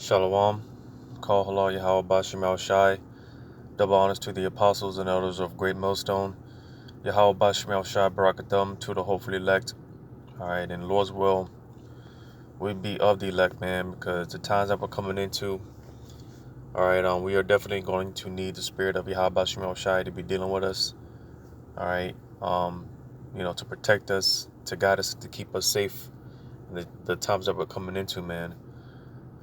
Shalom, call halal Yahweh Bashim Al Shai, double honors to the apostles and elders of Great Millstone, Yahweh Bashim Al Shai Barakatham to the hopefully elect. Alright, in the Lord's will, we be of the elect, man, because the times that we're coming into, alright, we are definitely going to need the spirit of Yahweh Bashim Al Shai to be dealing with us, alright, to protect us, to guide us, to keep us safe in the times that we're coming into, man.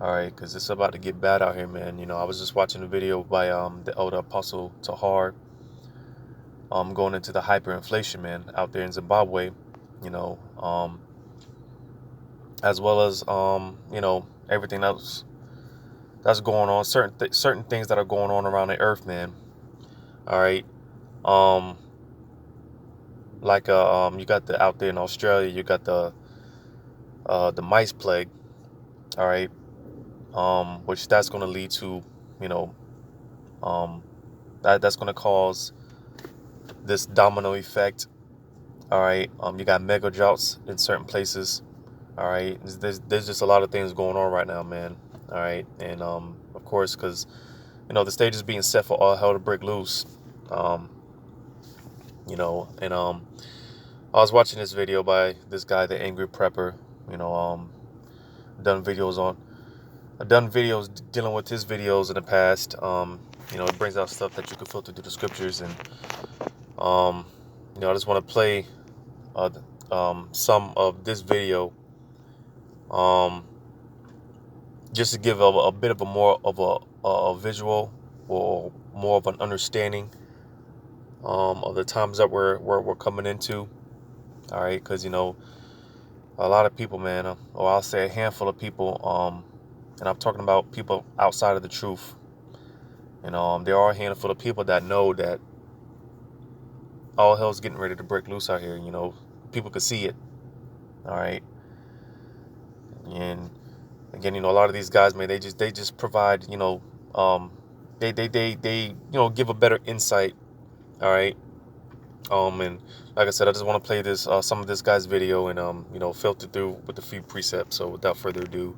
All right, because it's about to get bad out here, man. I was just watching a video by the elder apostle Tahar, going into the hyperinflation, man, out there in Zimbabwe, you know, as well as everything else that's going on, certain things that are going on around the earth, man. All right, you got the out there in Australia, you got the mice plague, all right, which that's going to lead to, you know, that's going to cause this domino effect. All right, you got mega droughts in certain places. All right, there's just a lot of things going on right now, man. All right, and of course, because the stage is being set for all hell to break loose. Um, and I was watching this video by this guy, the Angry Prepper. You know, done videos on, I've done videos dealing with his videos in the past. It brings out stuff that you can filter through the scriptures, and I just want to play some of this video, just to give a bit of a more of a visual or more of an understanding of the times that we're coming into. All right, because a lot of people, man, or I'll say a handful of people, and I'm talking about people outside of the truth. There are a handful of people that know that all hell's getting ready to break loose out here. People could see it. All right, and again, a lot of these guys, man, they just provide, they give a better insight. All right. And like I said, I just want to play this some of this guy's video and filter through with a few precepts. So without further ado,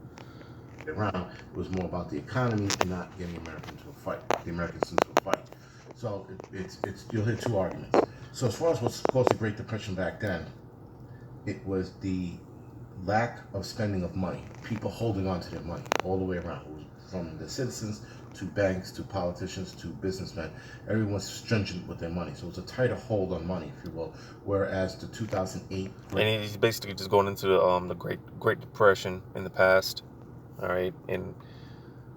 around, it was more about the economy and not getting Americans into a fight, the Americans into a fight. So it's you'll hear two arguments. So as far as what's caused the Great Depression back then, it was the lack of spending of money, people holding on to their money all the way around. It was from the citizens to banks to politicians to businessmen. Everyone's stringent with their money, so it's a tighter hold on money, if you will. Whereas the 2008, and he's basically just going into the Great Depression in the past. All right, and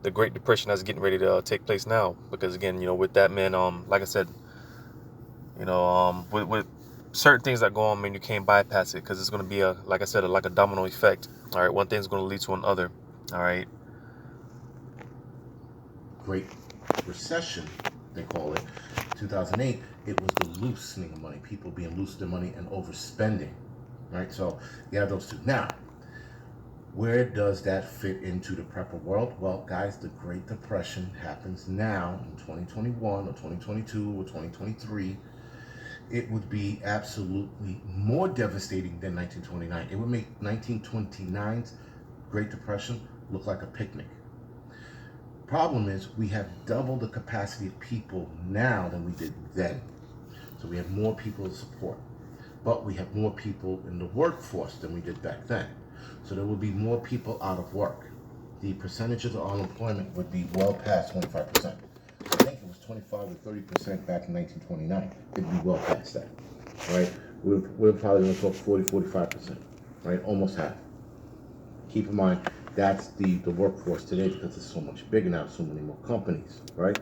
the Great Depression that's getting ready to take place now, because again, with that, man, like I said, with certain things that go on, man, you can't bypass it, because it's going to be like I said, like a domino effect. All right, one thing's going to lead to another. All right. Great Recession, they call it, 2008, it was the loosening of money, people being loose with their money and overspending, right? So you have those two. Now, where does that fit into the prepper world? Well, guys, the Great Depression happens now in 2021 or 2022 or 2023. It would be absolutely more devastating than 1929. It would make 1929's Great Depression look like a picnic. Problem is, we have double the capacity of people now than we did then. So we have more people to support, but we have more people in the workforce than we did back then. So there will be more people out of work. The percentages of unemployment would be well past 25%. I think it was 25 to 30% back in 1929. It'd be well past that, right? We're probably going to talk 40, 45%, right? Almost half. Keep in mind, that's the workforce today, because it's so much bigger now, so many more companies, right?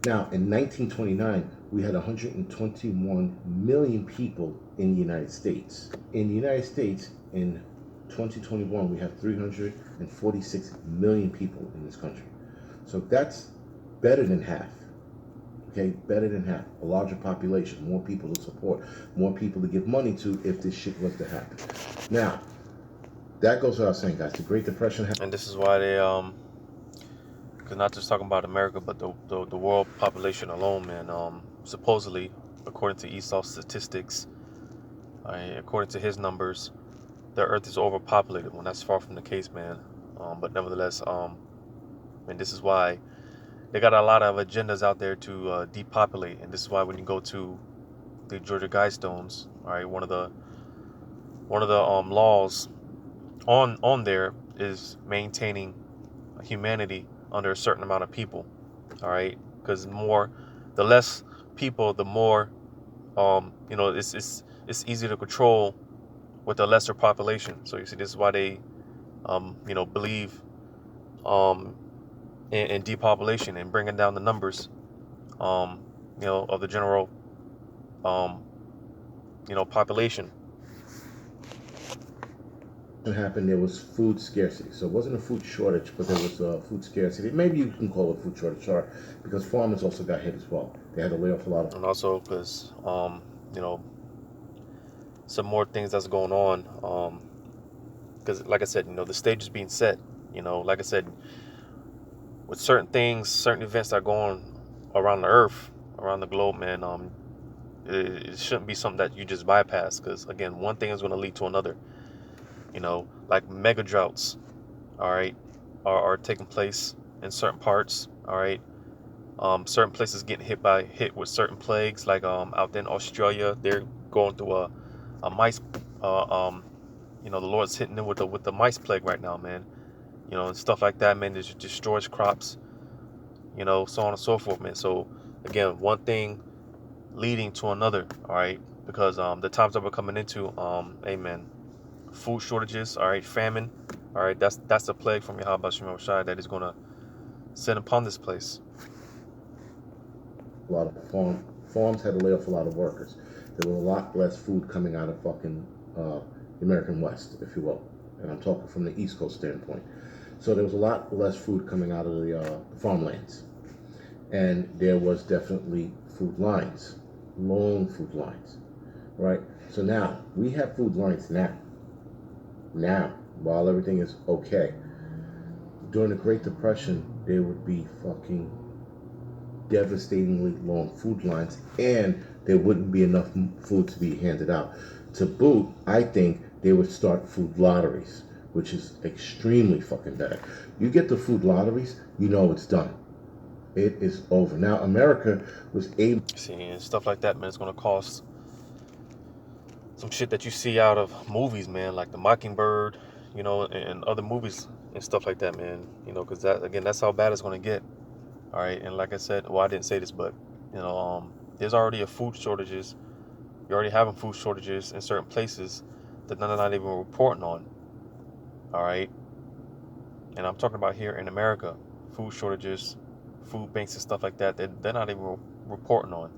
Now, in 1929, we had 121 million people in the United States. In the United States, in 2021, we have 346 million people in this country. So that's better than half. Okay, better than half. A larger population, more people to support, more people to give money to if this shit was to happen. Now, that goes without saying, guys. The Great Depression happened. And this is why they because not just talking about America, but the world population alone, man. Supposedly, according to Esau's statistics, according to his numbers, the Earth is overpopulated. When that's far from the case, man. But nevertheless, And this is why they got a lot of agendas out there to depopulate. And this is why when you go to the Georgia Guidestones, all right, one of the laws on there is maintaining humanity under a certain amount of people. All right, because the less people, the more it's easy to control with a lesser population. So you see, this is why they believe um, in depopulation and bringing down the numbers of the general um, population. What happened, there was food scarcity. So it wasn't a food shortage, but there was food scarcity. Maybe you can call it food shortage, sorry, because farmers also got hit as well. They had to lay off a lot of. And also because some more things that's going on. Because like I said, the stage is being set. Like I said, with certain things, certain events that are going around the earth, around the globe, man, it shouldn't be something that you just bypass. Because again, one thing is going to lead to another. Like mega droughts, all right, are taking place in certain parts, all right. Certain places getting hit with certain plagues, like out there in Australia, they're going through a mice, the Lord's hitting them with the mice plague right now, man. And stuff like that, man. It just destroys crops, so on and so forth, man. So again, one thing leading to another, all right, because the times that we're coming into, amen, food shortages, all right, famine, all right, that's a plague from Yahweh Shem Shai that is going to send upon this place. A lot of farms had to lay off a lot of workers. There was a lot less food coming out of fucking the American West, if you will. And I'm talking from the East Coast standpoint. So there was a lot less food coming out of the farmlands. And there was definitely food lines, long food lines, right? So now we have food lines now. Now, while everything is okay, during the Great Depression, there would be fucking devastatingly long food lines, and there wouldn't be enough food to be handed out. To boot, I think they would start food lotteries, which is extremely fucking bad. You get the food lotteries, you know it's done. It is over. Now, America was able. See, and stuff like that, man, it's going to cost some shit that you see out of movies, man, like The Mockingbird, and other movies and stuff like that, man, because that's how bad it's going to get. All right. And like I said, well, I didn't say this, but, there's already a food shortages. You're already having food shortages in certain places that they're not even reporting on. All right. And I'm talking about here in America, food shortages, food banks and stuff like that, they're not even reporting on.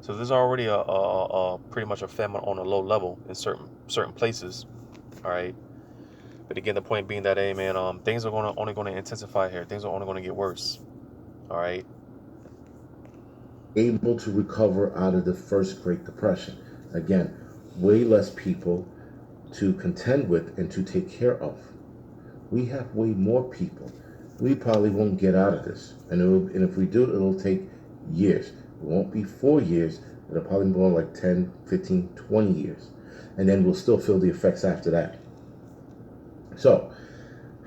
So there's already a pretty much a famine on a low level in certain places. All right. But again, the point being that, hey, man, things are only going to intensify here. Things are only going to get worse. All right. Able to recover out of the first Great Depression. Again, way less people to contend with and to take care of. We have way more people. We probably won't get out of this. And if we do, it'll take years. It won't be 4 years. It'll probably be more like 10, 15, 20 years. And then we'll still feel the effects after that. So,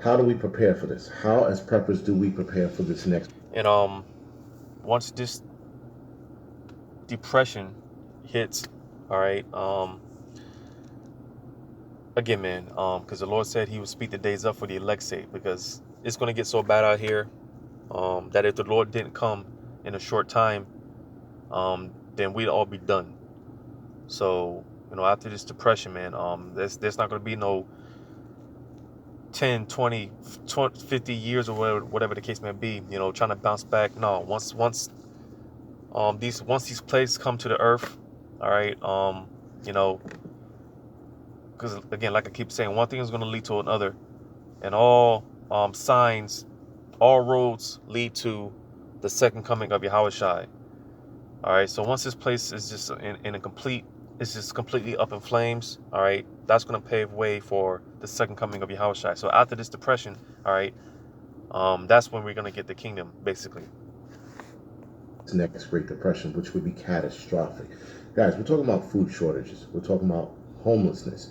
how do we prepare for this? How, as preppers, do we prepare for this next? And once this depression hits, all right, again, man, because the Lord said He would speed the days up for the elect's sake, because it's going to get so bad out here that if the Lord didn't come in a short time, then we'd all be done. So, after this depression, man, there's not going to be no 10, 20, 50 years or whatever the case may be, trying to bounce back. No, once these plagues come to the earth, all right, because again, like I keep saying, one thing is going to lead to another, and all signs, all roads lead to the second coming of Yahweh Shai. All right, so once this place is just it's just completely up in flames, all right, that's going to pave way for the second coming of Yahweh Shai. So after this depression, all right, that's when we're going to get the kingdom, basically. Next Great Depression, which would be catastrophic. Guys, we're talking about food shortages. We're talking about homelessness,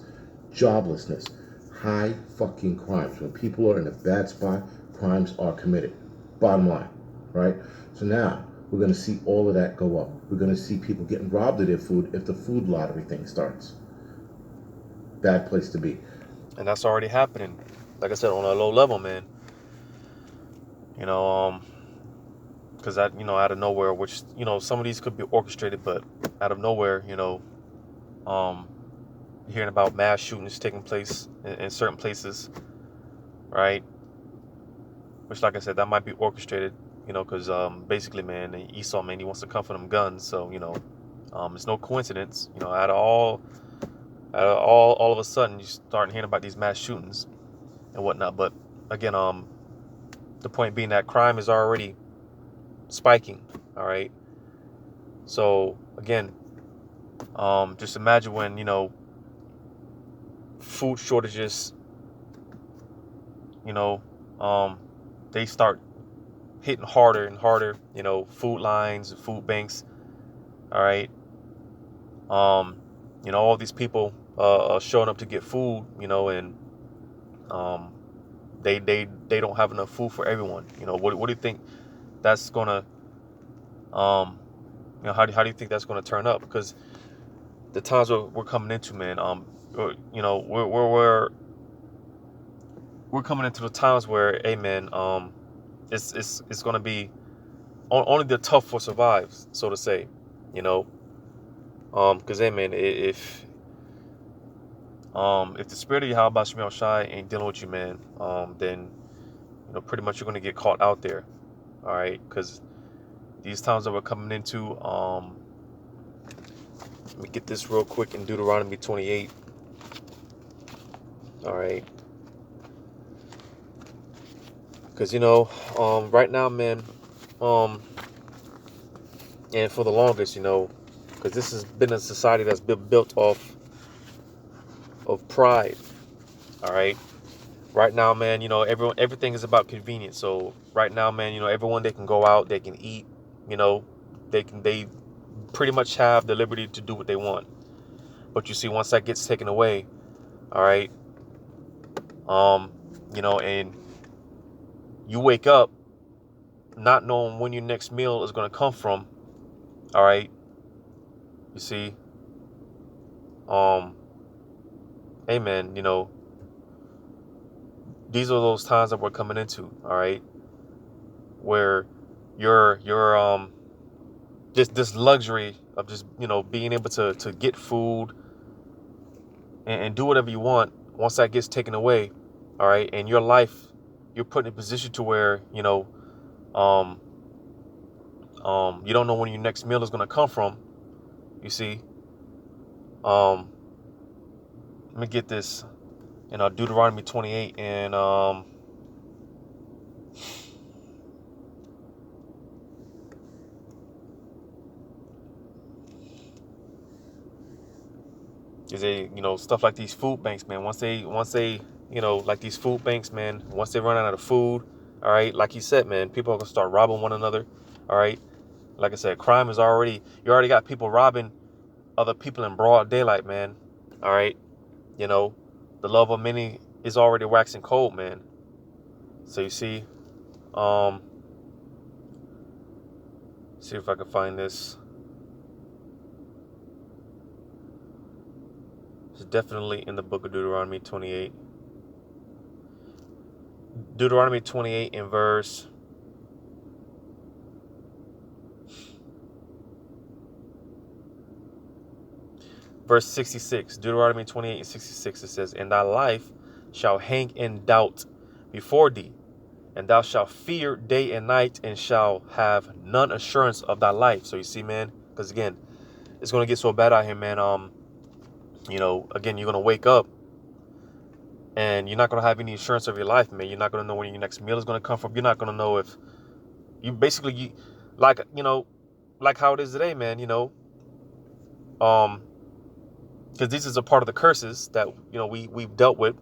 joblessness, high fucking crimes. When people are in a bad spot, crimes are committed. Bottom line, right? So now we're going to see all of that go up. We're going to see people getting robbed of their food if the food lottery thing starts. Bad place to be. And that's already happening. Like I said, on a low level, man. You know, because that, out of nowhere, which, some of these could be orchestrated, but out of nowhere, hearing about mass shootings taking place in certain places, right? Which, like I said, that might be orchestrated, because basically, man, Esau, man, he wants to come for them guns. So, it's no coincidence, out of all of a sudden, you start hearing about these mass shootings and whatnot. But again, the point being that crime is already spiking. All right. So again, just imagine when, food shortages, they start hitting harder and harder, food lines, food banks. All right. All these people showing up to get food, and they don't have enough food for everyone. What do you think that's gonna how do you think that's gonna turn up? Because the times we're coming into, man, we're coming into the times where, hey, man, it's gonna be only the tough will survive, so to say, because hey, man, if the spirit of Yahweh Shemel Shai ain't dealing with you, man, then pretty much you're gonna get caught out there. All right, because these times that we're coming into, let me get this real quick in Deuteronomy 28. All right, because right now, man, and for the longest, because this has been a society that's been built off of pride. All right. Right now, man, everything is about convenience. So right now, man, everyone, they can go out, they can eat, they pretty much have the liberty to do what they want. But you see, once that gets taken away, all right, and you wake up not knowing when your next meal is going to come from. All right. You see, hey, man, these are those times that we're coming into, all right, where you're just this luxury of just being able to get food and do whatever you want. Once that gets taken away, all right, and your life, you're put in a position to where you don't know when your next meal is going to come from. You see, let me get this in Deuteronomy 28 and is stuff like these food banks, man. Once they like these food banks, man, once they run out of food, all right, like you said, man, people are gonna start robbing one another. All right, like I said, crime is you already got people robbing other people in broad daylight, man. All right, the love of many is already waxing cold, man. So you see, see if I can find this. It's definitely in the book of Deuteronomy 28. Deuteronomy 28 in verse 66. Deuteronomy 28 and 66, it says, "And thy life shall hang in doubt before thee, and thou shalt fear day and night, and shall have none assurance of thy life." So you see, man, because again, it's going to get so bad out here, man. Again, you're going to wake up and you're not going to have any assurance of your life, man. You're not going to know when your next meal is going to come from. You're not going to know if you basically, like how it is today, man, because this is a part of the curses that, we've dealt with,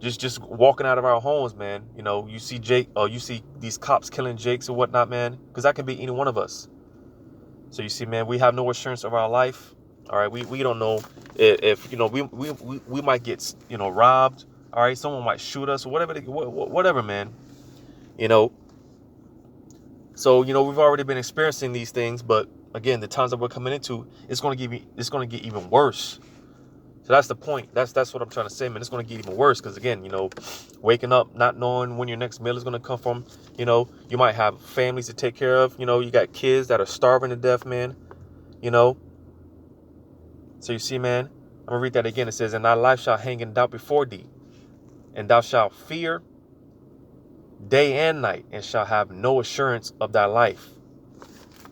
just walking out of our homes, man. You see you see these cops killing Jakes or whatnot, man, because that can be any one of us. So you see, man, we have no assurance of our life. All right, we don't know if we might get robbed. All right, someone might shoot us or whatever, man. You know. So we've already been experiencing these things, but again, the times that we're coming into, it's gonna get even worse. So that's the point. That's what I'm trying to say, man. It's going to get even worse because, again, waking up, not knowing when your next meal is going to come from. You might have families to take care of. You got kids that are starving to death, man. So you see, man, I'm going to read that again. It says, and thy life shall hang in doubt before thee, and thou shalt fear day and night, and shall have no assurance of thy life.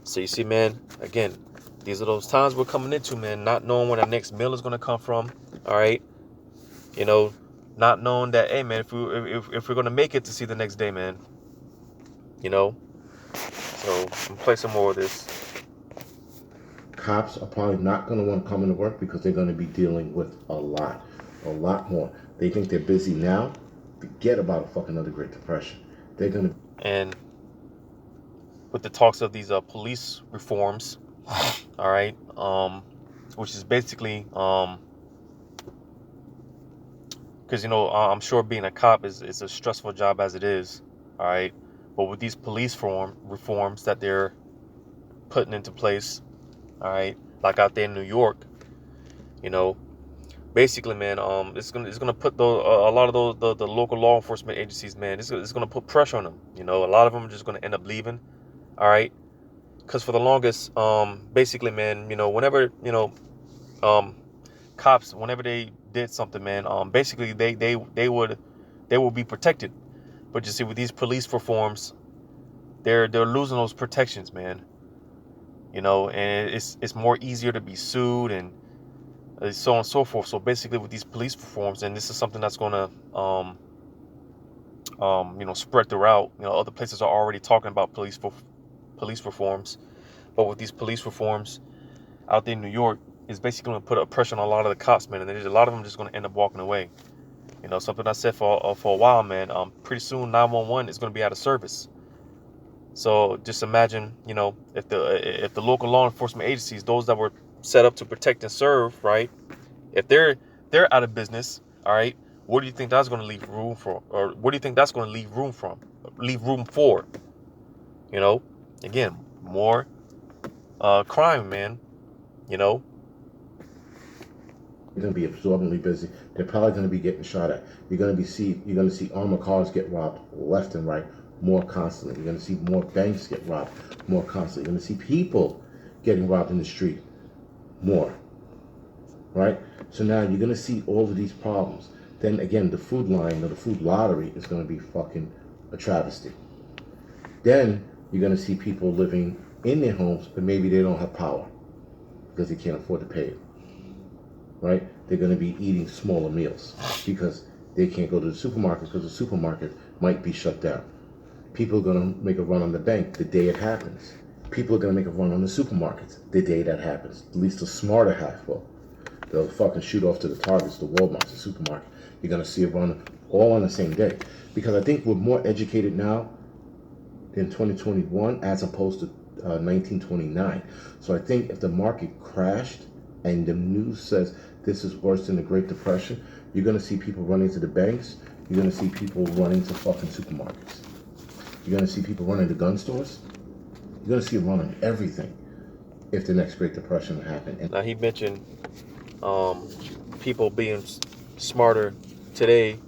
So you see, man, again, these are those times we're coming into, man, not knowing when our next meal is going to come from. All right. Not knowing that, hey, man, if we're going to make it to see the next day, man, so I'm going to play some more of this. Cops are probably not going to want to come into work because they're going to be dealing with a lot more. They think they're busy now. Forget about a fucking other Great Depression. They're going to. And with the talks of these police reforms, all right, which is basically, because I'm sure being a cop is a stressful job as it is, all right. But with these police reforms that they're putting into place, all right, like out there in New York, basically, man, it's gonna put a lot of those the local law enforcement agencies, man, it's gonna put pressure on them. A lot of them are just gonna end up leaving, all right, because for the longest, basically, man, whenever cops, whenever they did something, man, basically they would be protected. But you see, with these police reforms, they're losing those protections, man. And it's more easier to be sued and so on and so forth. So basically, with these police reforms, and this is something that's gonna spread throughout. Other places are already talking about police reforms, but with these police reforms out there in New York, it's basically going to put a pressure on a lot of the cops, man, and there's a lot of them just going to end up walking away. Something I said for a while, man. Pretty soon 911 is going to be out of service. So just imagine, if the local law enforcement agencies, those that were set up to protect and serve, right, if they're out of business, all right, what do you think that's going to leave room for, or what do you think that's going to leave room for? Again, more crime, man. They're going to be absorbingly busy. They're probably going to be getting shot at. You're going to see armored cars get robbed left and right more constantly. You're going to see more banks get robbed more constantly. You're going to see people getting robbed in the street more. Right? So now you're going to see all of these problems. Then again, the food line or the food lottery is going to be fucking a travesty. Then you're going to see people living in their homes, but maybe they don't have power because they can't afford to pay it. Right? They're going to be eating smaller meals because they can't go to the supermarket because the supermarket might be shut down. People are going to make a run on the bank the day it happens. People are going to make a run on the supermarkets the day that happens. At least the smarter half will. They'll fucking shoot off to the Targets, the Walmarts, the supermarket. You're going to see a run all on the same day. Because I think we're more educated now in 2021 as opposed to 1929. So I think if the market crashed and the news says this is worse than the Great Depression, you're going to see people running to the banks. You're going to see people running to fucking supermarkets. You're going to see people running to gun stores. You're going to see them running everything if the next Great Depression happened. Now, he mentioned people being smarter today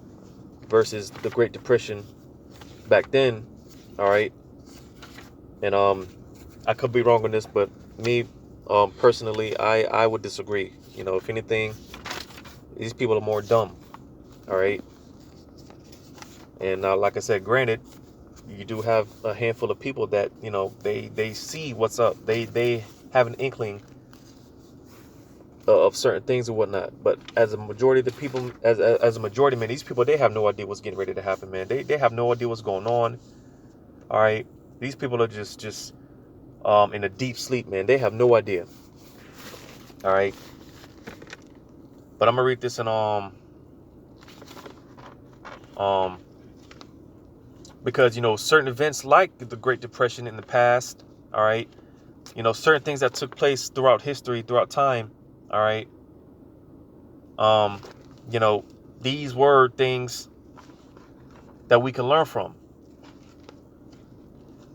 versus the Great Depression back then, all right? And I could be wrong on this, but me, personally, I would disagree. If anything, these people are more dumb, all right? And like I said, granted, you do have a handful of people that, they see what's up. They have an inkling of certain things and whatnot. But as a majority of the people, as a majority, man, these people, they have no idea what's getting ready to happen, man. They have no idea what's going on, all right? These people are just in a deep sleep, man. They have no idea. All right. But I'm gonna read this in because certain events like the Great Depression in the past, all right, certain things that took place throughout history, throughout time, all right, these were things that we can learn from.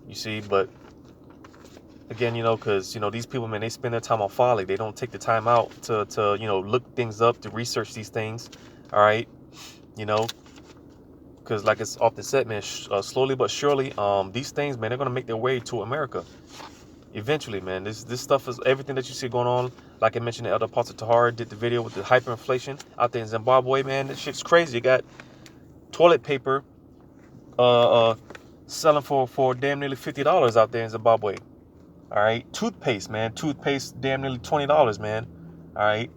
You see, but again, because these people, man, they spend their time on folly. They don't take the time out to look things up, to research these things. All right, because like it's often said, man, slowly but surely, these things, man, they're gonna make their way to America eventually, man. This stuff is everything that you see going on. Like I mentioned, the Elder Apostle Tahar did the video with the hyperinflation out there in Zimbabwe, man. This shit's crazy. You got toilet paper selling for damn nearly $50 out there in Zimbabwe. All right, toothpaste, man. Toothpaste damn nearly $20, man. All right,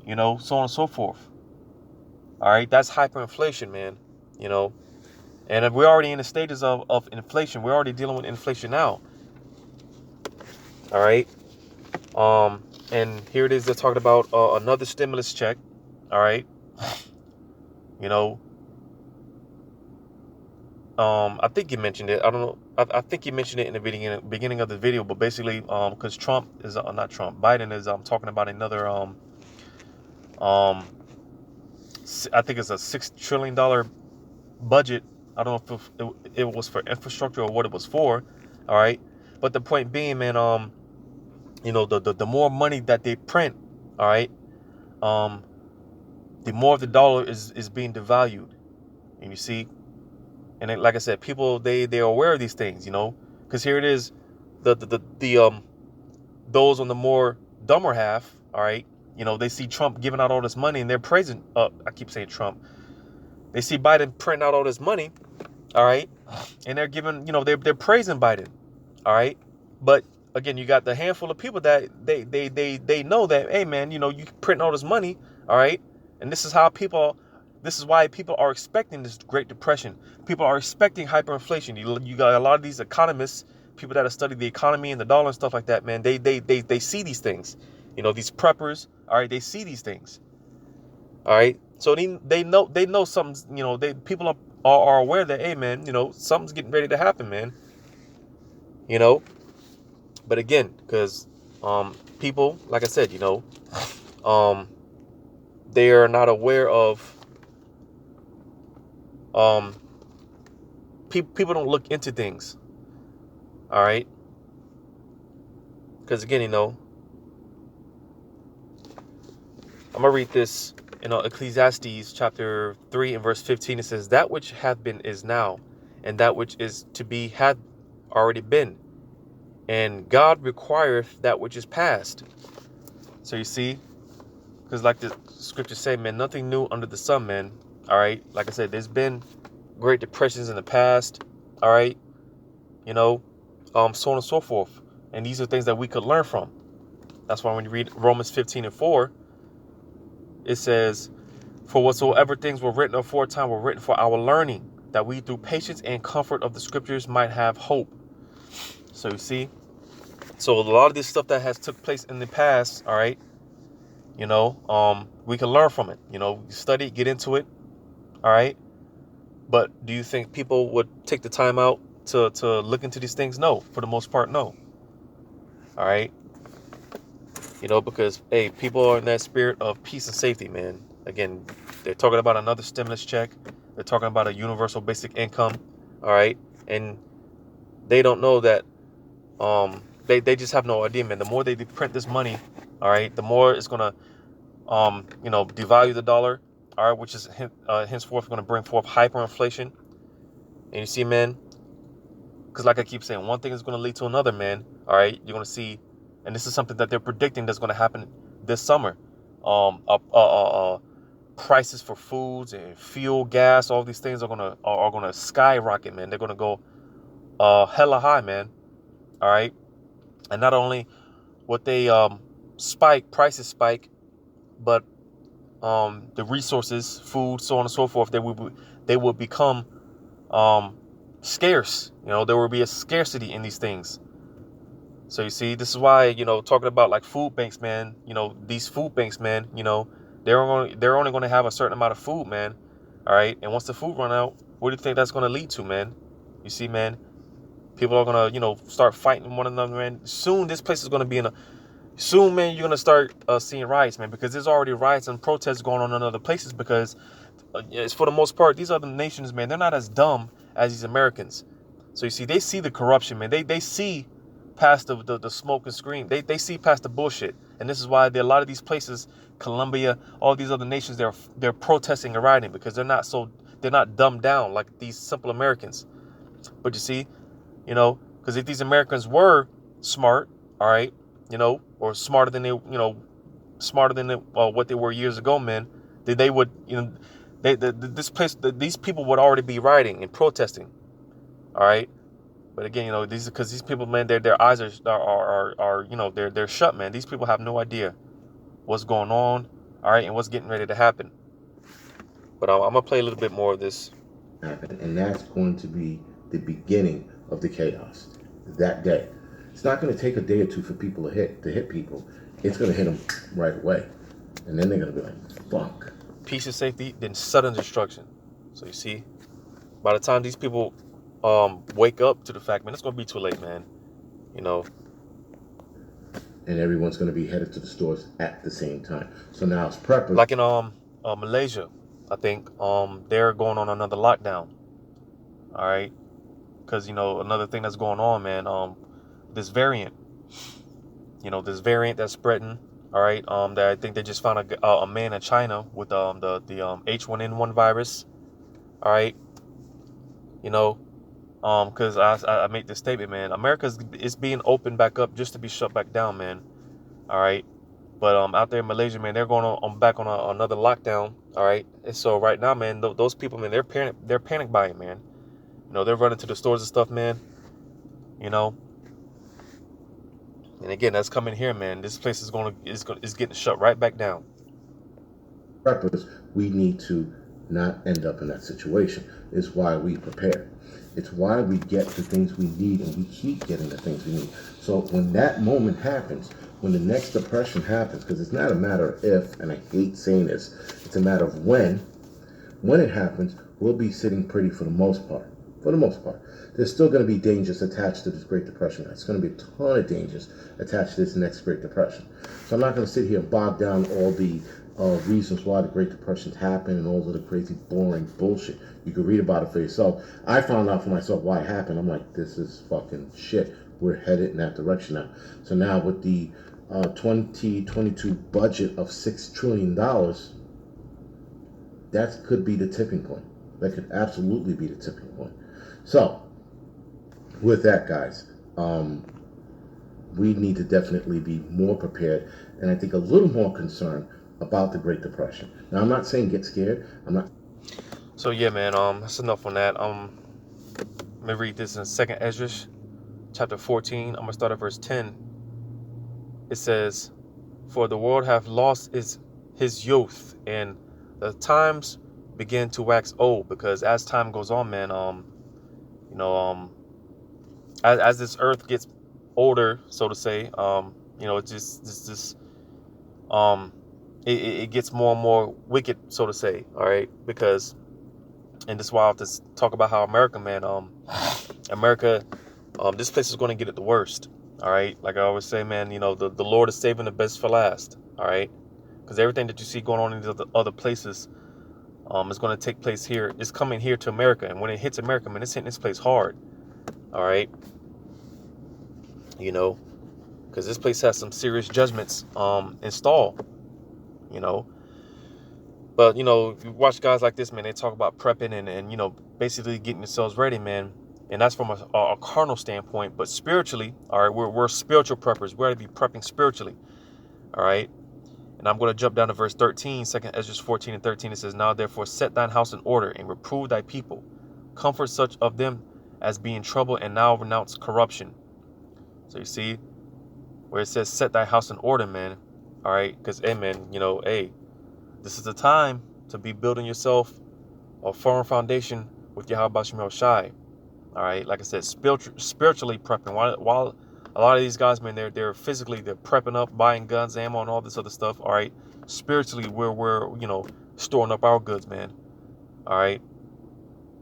so on and so forth. All right, that's hyperinflation, man. And we're already in the stages of inflation. We're already dealing with inflation now. All right. And here it is. They're talking about another stimulus check. All right. I think you mentioned it. I don't know. I think you mentioned it in the beginning of the video. But basically, because Trump is not Trump, Biden is talking about another I think it's a $6 trillion budget. I don't know if it was for infrastructure or what it was for. All right. But the point being, man, the more money that they print, all right, the more of the dollar is being devalued. And you see, and then, like I said, people they're aware of these things, because here it is, those on the more dumber half, all right, they see Trump giving out all this money and they're praising. I keep saying Trump. They see Biden printing out all this money, all right, and they're giving, they're praising Biden, all right, but again, you got the handful of people that they know that, hey man, you print all this money, all right, and this is why people are expecting this Great Depression. People are expecting hyperinflation. You got a lot of these economists, people that have studied the economy and the dollar and stuff like that, man. They see these things, these preppers, all right, they see these things, all right. So they know something, people are aware that, hey man, something's getting ready to happen, man. But again, because people, like I said, they are not aware of people don't look into things. All right. Because again, I'm gonna read this in Ecclesiastes chapter 3 and verse 15. It says, that which hath been is now, and that which is to be hath already been, and God requireth that which is past. So you see, because like the scriptures say, man, nothing new under the sun, man. All right. Like I said, there's been Great Depressions in the past. All right. So on and so forth. And these are things that we could learn from. That's why when you read Romans 15:4, it says, for whatsoever things were written aforetime were written for our learning, that we through patience and comfort of the scriptures might have hope. So you see, so a lot of this stuff that has took place in the past, all right, we can learn from it, study, get into it, all right. But do you think people would take the time out to look into these things? No, for the most part, no. All right. Because, hey, people are in that spirit of peace and safety, man. Again, they're talking about another stimulus check. They're talking about a universal basic income. All right. And they don't know that they just have no idea, man. The more they print this money, all right, the more it's going to, devalue the dollar. All right, which is henceforth going to bring forth hyperinflation. And you see, man, because like I keep saying, one thing is going to lead to another, man. All right, you're going to see, and this is something that they're predicting that's going to happen this summer. Prices for foods and fuel, gas, all these things are gonna skyrocket, man. They're gonna go hella high, man. All right, and not only would they prices spike, but the resources, food, so on and so forth, they will become scarce. There will be a scarcity in these things. So you see, this is why, talking about like food banks, man, these food banks, man, they're only going to have a certain amount of food, man. All right. And once the food run out, what do you think that's going to lead to, man? You see, man, people are going to, start fighting one another, man. Soon this place is going to be Soon, man, you're gonna start seeing riots, man, because there's already riots and protests going on in other places. Because it's for the most part, these other nations, man, they're not as dumb as these Americans. So you see, they see the corruption, man. They see past the smoke and screen. They see past the bullshit, and this is why a lot of these places, Colombia, all these other nations, they're protesting and rioting because they're not dumbed down like these simple Americans. But you see, because if these Americans were smart, all right, or smarter than what they were years ago, man, they would, these people would already be rioting and protesting, all right. But again, these people, man, their eyes are they're shut, man. These people have no idea what's going on, all right, and what's getting ready to happen. But I'm gonna play a little bit more of this. And that's going to be the beginning of the chaos that day. It's not going to take a day or two for people to hit people. It's going to hit them right away, and then they're going to be like, "Fuck." Peace and safety, then sudden destruction. So you see, by the time these people wake up to the fact, man, it's going to be too late, man. And everyone's going to be headed to the stores at the same time. So now it's preppers. Like in Malaysia, I think they're going on another lockdown. All right, because another thing that's going on, man. This variant. This variant that's spreading. All right. That I think they just found a man in China with the H1N1 virus. All right. Because I made this statement, man. America is being opened back up just to be shut back down, man. All right. But out there in Malaysia, man, they're going on back on another lockdown. All right. And so right now, man, those people, man, they're panic buying, man. They're running to the stores and stuff, man. And again, that's coming here, man. This place is getting shut right back down. Preppers, we need to not end up in that situation. It's why we prepare. It's why we get the things we need, and we keep getting the things we need. So when that moment happens, when the next depression happens, because it's not a matter of if, and I hate saying this, it's a matter of when it happens, we'll be sitting pretty for the most part. For the most part. There's still going to be dangers attached to this Great Depression. There's going to be a ton of dangers attached to this next Great Depression. So I'm not going to sit here and bog down all the reasons why the Great Depressions happened and all of the crazy, boring bullshit. You can read about it for yourself. I found out for myself why it happened. I'm like, this is fucking shit. We're headed in that direction now. So now with the 2022 budget of $6 trillion, that could be the tipping point. That could absolutely be the tipping point. So, with that, guys, we need to definitely be more prepared, and I think a little more concerned about the Great Depression. Now, I'm not saying get scared. I'm not. So yeah, man. That's enough on that. Let me read this in 2nd Ezra, chapter 14. I'm gonna start at verse 10. It says, "For the world hath lost his youth, and the times begin to wax old." Because as time goes on, man, as this earth gets older, so to say, it gets more and more wicked, so to say. All right, because, and this is why I have to talk about how America, man, this place is going to get it the worst. All right, like I always say, man, the Lord is saving the best for last. All right, because everything that you see going on in the other places, is going to take place here. It's coming here to America, and when it hits America, man, it's hitting this place hard. All right, because this place has some serious judgments installed. But if you watch guys like this, man, they talk about prepping and basically getting yourselves ready, man. And that's from a carnal standpoint. But spiritually, all right, we're spiritual preppers. We're going to be prepping spiritually. All right. And I'm going to jump down to verse 13, 2nd Ezra 14 and 13. It says, "Now therefore set thine house in order and reprove thy people. Comfort such of them as be in trouble, and now renounce corruption." So you see where it says set thy house in order, man. All right. Because, hey, man, this is the time to be building yourself a firm foundation with Yahweh Shem Shai. All right. Like I said, spiritually prepping. While a lot of these guys, man, they're physically, they're prepping up, buying guns, ammo, and all this other stuff. All right. Spiritually, we're storing up our goods, man. All right.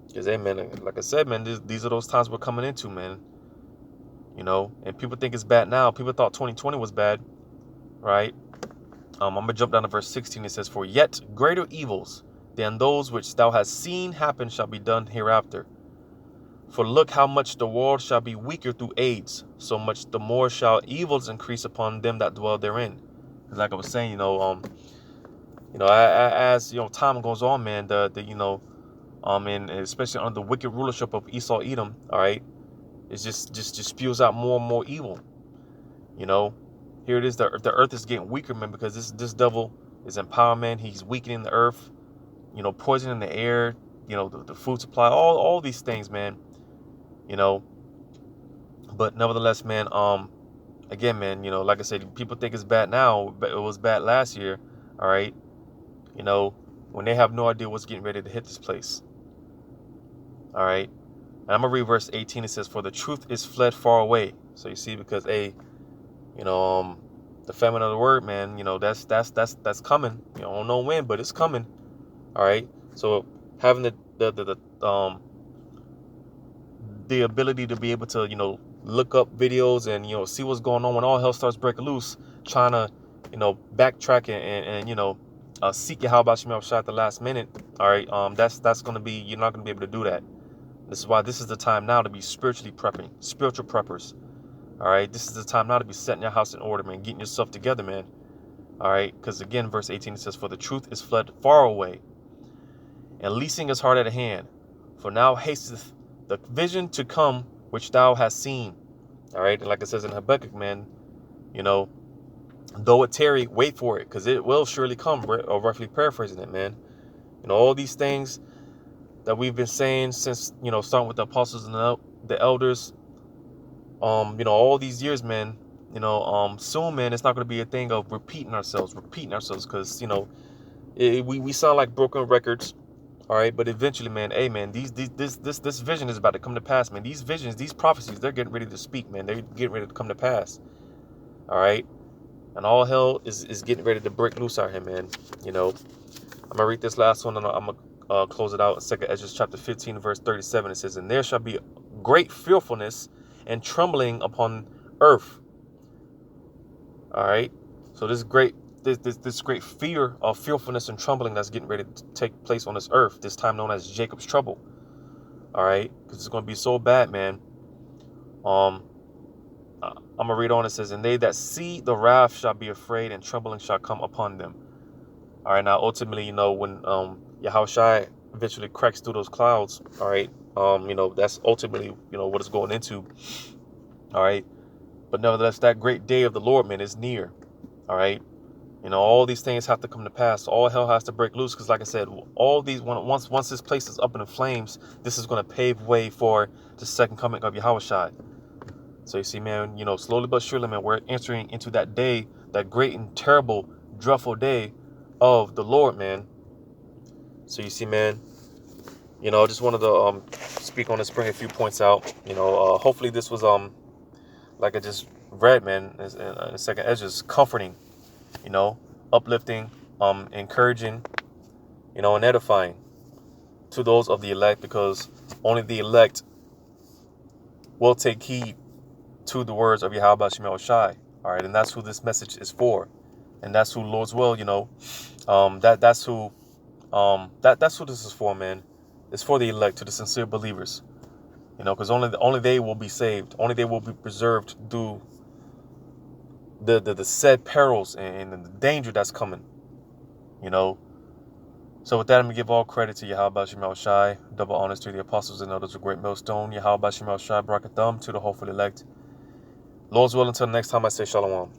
Because, hey, man, like I said, man, these are those times we're coming into, man. And people think it's bad now. People thought 2020 was bad. right? I'm going to jump down to verse 16. It says, for yet greater evils than those which thou hast seen happen shall be done hereafter. For look how much the world shall be weaker through AIDS, so much the more shall evils increase upon them that dwell therein. Like I was saying, as time goes on, man, and especially under the wicked rulership of Esau Edom, all right, it just spews out more and more evil. Here it is, the earth is getting weaker, man, because this devil is empowerment. He's weakening the earth, poisoning the air, the food supply, all these things, man. But nevertheless, man, again, man, like I said, people think it's bad now, but it was bad last year, all right, when they have no idea what's getting ready to hit this place, all right. And I'm gonna read verse 18. It says, for the truth is fled far away. So you see, because the famine of the word, man, that's coming. You don't know when, but it's coming. All right. So having the ability to be able to look up videos and see what's going on when all hell starts breaking loose, trying to backtrack and seek Yahweh Shemel Shah at the last minute. All right. That's gonna be, you're not gonna be able to do that. This is why this is the time now to be spiritual preppers. All right, this is the time now to be setting your house in order, man, getting yourself together, man. All right, because again, verse 18, it says, for the truth is fled far away, and leasing is hard at hand. For now hasteth the vision to come which thou hast seen. All right, and like it says in Habakkuk, man, though it tarry, wait for it, because it will surely come, or roughly paraphrasing it, man. All these things that we've been saying since, starting with the apostles and the elders, all these years, man, soon, man, it's not going to be a thing of repeating ourselves, because, we sound like broken records, all right, but eventually, man, hey, man, this vision is about to come to pass, man. These visions, these prophecies, they're getting ready to speak, man. They're getting ready to come to pass, all right, and all hell is getting ready to break loose out here, man. I'm going to read this last one, and I'm going to close it out. 2nd Ezra chapter 15, verse 37, it says, and there shall be great fearfulness and trembling upon earth. All right. So this great fear of fearfulness and trembling that's getting ready to take place on this earth, this time known as Jacob's trouble. All right, because it's going to be so bad, man. I'm gonna read on. It says, and they that see the wrath shall be afraid, and trembling shall come upon them. All right. Now, ultimately, when Yahushua eventually cracks through those clouds, all right, that's ultimately, what it's going into. All right. But nevertheless, that great day of the Lord, man, is near. All right. All these things have to come to pass. All hell has to break loose. Because like I said, all these, once this place is up in the flames, this is going to pave way for the second coming of Yahushua. So you see, man, slowly but surely, man, we're entering into that day, that great and terrible, dreadful day of the Lord, man. So you see, man, I just wanted to speak on this, bring a few points out. Hopefully this was like I just read, man, in 2nd Ezra, comforting, uplifting, encouraging, and edifying to those of the elect, because only the elect will take heed to the words of Yahweh Shemel Shai. All right, and that's who this message is for, and that's who Lord's will, that's who this is for, man. It's for the elect, to the sincere believers, because only they will be saved, only they will be preserved through the said perils and the danger that's coming, So with that, I'm going to give all credit to Yahweh Shemel Shai, double honors to the apostles and elders of Great Millstone, Yahweh Shemel Shai, Barakatham, to the hopeful elect. Lord's will, until next time, I say shalom.